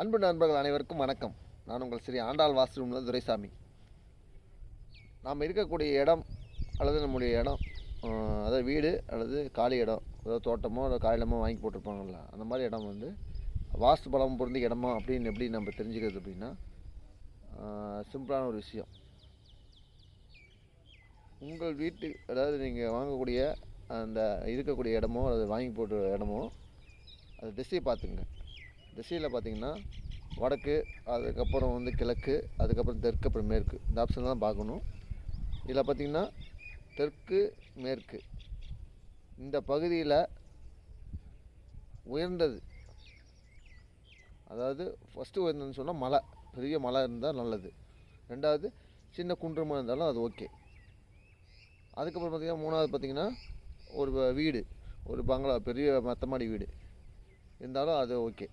அன்பு நண்பர்கள் அனைவருக்கும் வணக்கம். நான் உங்கள் ஸ்ரீ ஆண்டாள் வாஸ்து ரூமில் துரைசாமி. நாம் இருக்கக்கூடிய இடம் அல்லது நம்முடைய இடம், அதாவது வீடு அல்லது காலி இடம், அதாவது தோட்டமோ அல்லது காயிலமோ வாங்கி போட்டிருப்பாங்கள்ல, அந்த மாதிரி இடம் வந்து வாஸ்து பலம் பொருந்த இடமா அப்படின்னு எப்படி நம்ம தெரிஞ்சுக்கிறது அப்படின்னா, சிம்பிளான ஒரு விஷயம். உங்கள் வீட்டு, அதாவது நீங்கள் வாங்கக்கூடிய அந்த இருக்கக்கூடிய இடமோ அல்லது வாங்கி போட்ட இடமோ, அது திசையை பார்த்துங்க. திசையில் பார்த்திங்கன்னா வடக்கு, அதுக்கப்புறம் வந்து கிழக்கு, அதுக்கப்புறம் தெற்கு, அப்புறம் மேற்கு, இந்த ஆப்ஷன் தான் பார்க்கணும். இதில் பார்த்திங்கன்னா தெற்கு மேற்கு இந்த பகுதியில் உயர்ந்தது, அதாவது ஃபஸ்ட்டு உயர்ந்ததுன்னு சொன்னால் மலை, பெரிய மலை இருந்தால் நல்லது. ரெண்டாவது சின்ன குன்றமாக இருந்தாலும் அது ஓகே. அதுக்கப்புறம் பார்த்திங்கன்னா மூணாவது பார்த்திங்கன்னா ஒரு வீடு, ஒரு பங்களா, பெரிய மொத்தமாடி வீடு இருந்தாலும் அது ஓகே.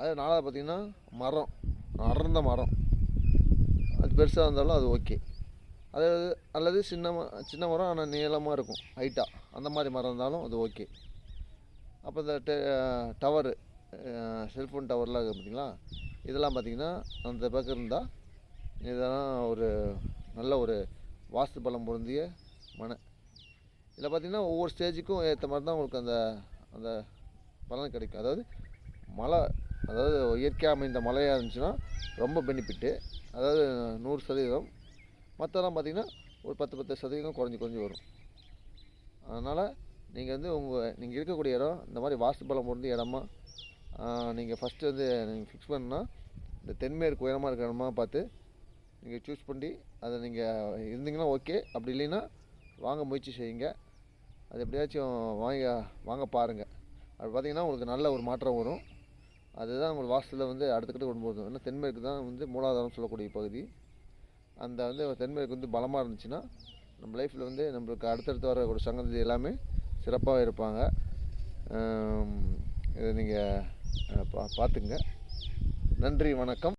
அது நாலாவது பார்த்திங்கன்னா மரம், அடர்ந்த மரம், அது பெருசாக இருந்தாலும் அது ஓகே. அதாவது அல்லது சின்ன மரம் ஆனால் நீளமாக இருக்கும், ஹைட்டாக, அந்த மாதிரி மரம் இருந்தாலும் அது ஓகே. அப்போ இந்த டவரு, செல்ஃபோன் டவர்லாம் இருக்குது பார்த்திங்களா, இதெல்லாம் பார்த்திங்கன்னா அந்த பக்கம் இருந்தால் இதெல்லாம் ஒரு நல்ல ஒரு வாஸ்து பலம் பொருந்திய மனை. இதில் பார்த்திங்கன்னா ஒவ்வொரு ஸ்டேஜுக்கும் ஏற்ற மாதிரி தான் உங்களுக்கு அந்த அந்த பலன் கிடைக்கும். அதாவது மழை, அதாவது இயற்கையாக அமைந்த மழையாக இருந்துச்சுன்னா ரொம்ப பெனிஃபிட்டு, அதாவது 100%. மற்றெல்லாம் பார்த்திங்கன்னா ஒரு 10% குறைஞ்சி வரும். அதனால் நீங்கள் வந்து நீங்கள் இருக்கக்கூடிய இடம் இந்த மாதிரி வாஸ்து பலம் பொருந்திய இடமா நீங்கள் ஃபஸ்ட்டு வந்து நீங்கள் ஃபிக்ஸ் பண்ணால் இந்த தென்மேற்கு உயரமாக இருக்கிற இடமா பார்த்து நீங்கள் சூஸ் பண்ணி அதை நீங்கள் இருந்தீங்கன்னா ஓகே. அப்படி இல்லைன்னா வாங்க முயற்சி செய்யுங்க. அது எப்படியாச்சும் வாங்க பாருங்கள். அப்படி பார்த்திங்கன்னா உங்களுக்கு நல்ல ஒரு மாற்றம் வரும். அதுதான் உங்களுக்கு வாஸ்துவில் வந்து அடுத்துக்கிட்டு கொண்டு போகுது. ஏன்னா தென்மேற்கு தான் வந்து மூலாதாரம் சொல்லக்கூடிய பகுதி. அந்த வந்து தென்மேற்கு வந்து பலமாக இருந்துச்சுன்னா நம்ம லைஃப்பில் வந்து நம்மளுக்கு அடுத்தடுத்து வர ஒரு சங்கதி எல்லாமே சிறப்பாக இருப்பாங்க. இதை நீங்கள் பார்த்துக்குங்க. நன்றி, வணக்கம்.